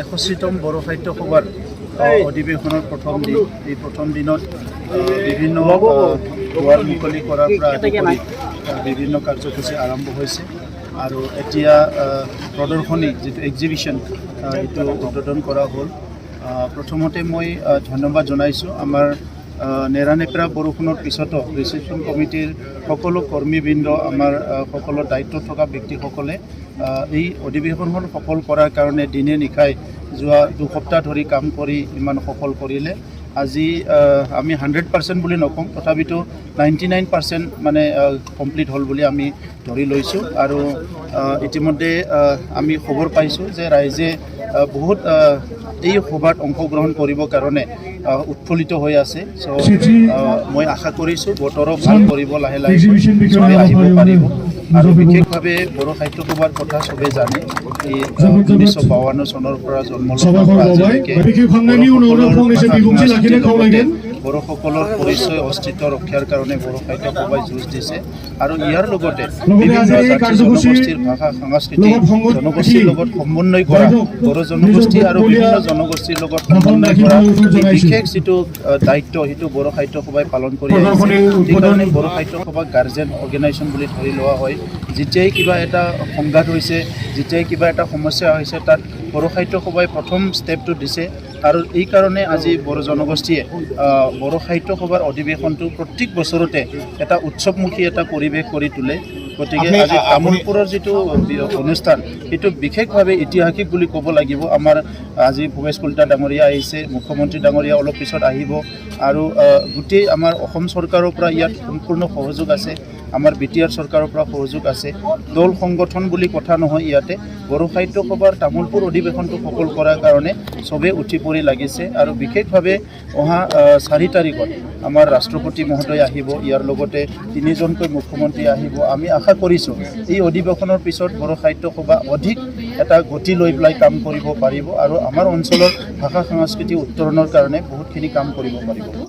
61তম বড়ো সাহিত্য সভাৰ অধিৱেশনৰ প্ৰথম দিনত বিভিন্ন দুৱাৰ মুকলি কৰাৰ পৰা আদি কৰি বিভিন্ন কাৰ্যসূচী আৰম্ভ হৈছে আৰু এতিয়া প্ৰদৰ্শনী যিটো এক্সিবিশ্যন এইটো উদ্বোধন কৰা হ'ল। প্ৰথমতে মই ধন্যবাদ জনাইছোঁ আমাৰ নেৰানেপেৰা বৰষুণৰ পিছতো ৰিচেপশ্যন কমিটিৰ সকলো কৰ্মীবৃন্দ আমাৰ সকলো দায়িত্বত থকা ব্যক্তিসকলে এই অধিৱেশনখন সফল কৰাৰ কাৰণে দিনে নিশাই যোৱা 2 সপ্তাহ ধৰি কাম কৰি ইমান সফল কৰিলে। আজি আমি 100% বুলি নকওঁ, তথাপিতো 99% মানে কমপ্লিট হ'ল বুলি আমি ধৰি লৈছোঁ আৰু ইতিমধ্যে আমি খবৰ পাইছোঁ যে ৰাইজে বহুত এই সভাত অংশগ্ৰহণ কৰিবৰ কাৰণে উৎফুল্লিত হৈ আছে। চ' মই আশা কৰিছোঁ বতৰো ভাল কৰিব, লাহে লাহে চবেই আহিব পাৰিব আৰু বিশেষভাৱে বড়ো সাহিত্য সভাৰ কথা চবেই জানে। এই 1952 চনৰ পৰা জন্ম লোৱাৰ পৰা আজিলৈকে বড়োসকলৰ পৰিচয় অস্তিত্ব ৰক্ষাৰ কাৰণে বড়ো সাহিত্য সভাই যুঁজ দিছে আৰু ইয়াৰ লগতে বিভিন্ন জাতি জনগোষ্ঠীৰ ভাষা সংস্কৃতি জনগোষ্ঠীৰ লগত সমন্বয় কৰা, বড়ো জনগোষ্ঠী আৰু বিভিন্ন জনগোষ্ঠীৰ লগত সমন্বয় কৰা বিশেষ যিটো দায়িত্ব সেইটো বড়ো সাহিত্য সভাই পালন কৰি আহিছে। সেইকাৰণে বড়ো সাহিত্য সভাক গাৰ্জেন অৰ্গেনাইজেশ্যন বুলি ধৰি লোৱা হয়। যেতিয়াই কিবা এটা সংঘাত হৈছে, যেতিয়াই কিবা এটা সমস্যা হৈছে, তাত বড়ো সাহিত্য সভাই প্ৰথম ষ্টেপটো দিছে আৰু এই কাৰণে আজি বড়ো জনগোষ্ঠীয়ে বড়ো সাহিত্য সভাৰ অধিৱেশনটো প্ৰত্যেক বছৰতে এটা উৎসৱমুখী এটা পৰিৱেশ কৰি তোলে। গতিকে আজি তামোলপুৰৰ যিটো অনুষ্ঠান সেইটো বিশেষভাৱে ঐতিহাসিক বুলি ক'ব লাগিব। আমাৰ আজি ভূপেশ কলিতা ডাঙৰীয়া আহিছে, মুখ্যমন্ত্ৰী ডাঙৰীয়া অলপ পিছত আহিব আৰু গোটেই আমাৰ অসম চৰকাৰৰ পৰা ইয়াত সম্পূৰ্ণ সহযোগ আছে, আমাৰ BTR চৰকাৰৰ পৰা সহযোগ আছে। দল সংগঠন বুলি কথা নহয়, ইয়াতে বড়ো সাহিত্য সভাৰ তামোলপুৰ অধিৱেশনটো সফল কৰাৰ কাৰণে চবেই উঠি পৰি লাগিছে আৰু বিশেষভাৱে অহা 4 তাৰিখত আমাৰ ৰাষ্ট্ৰপতি মহোদয় আহিব, ইয়াৰ লগতে 3জনকৈ মুখ্যমন্ত্ৰী আহিব। আমি আশা কৰিছোঁ এই অধিৱেশনৰ পিছত বড়ো সাহিত্য সভা অধিক এটা গতি লৈ পেলাই কাম কৰিব পাৰিব আৰু আমাৰ অঞ্চলৰ ভাষা সংস্কৃতি উত্তৰণৰ কাৰণে বহুতখিনি কাম কৰিব পাৰিব।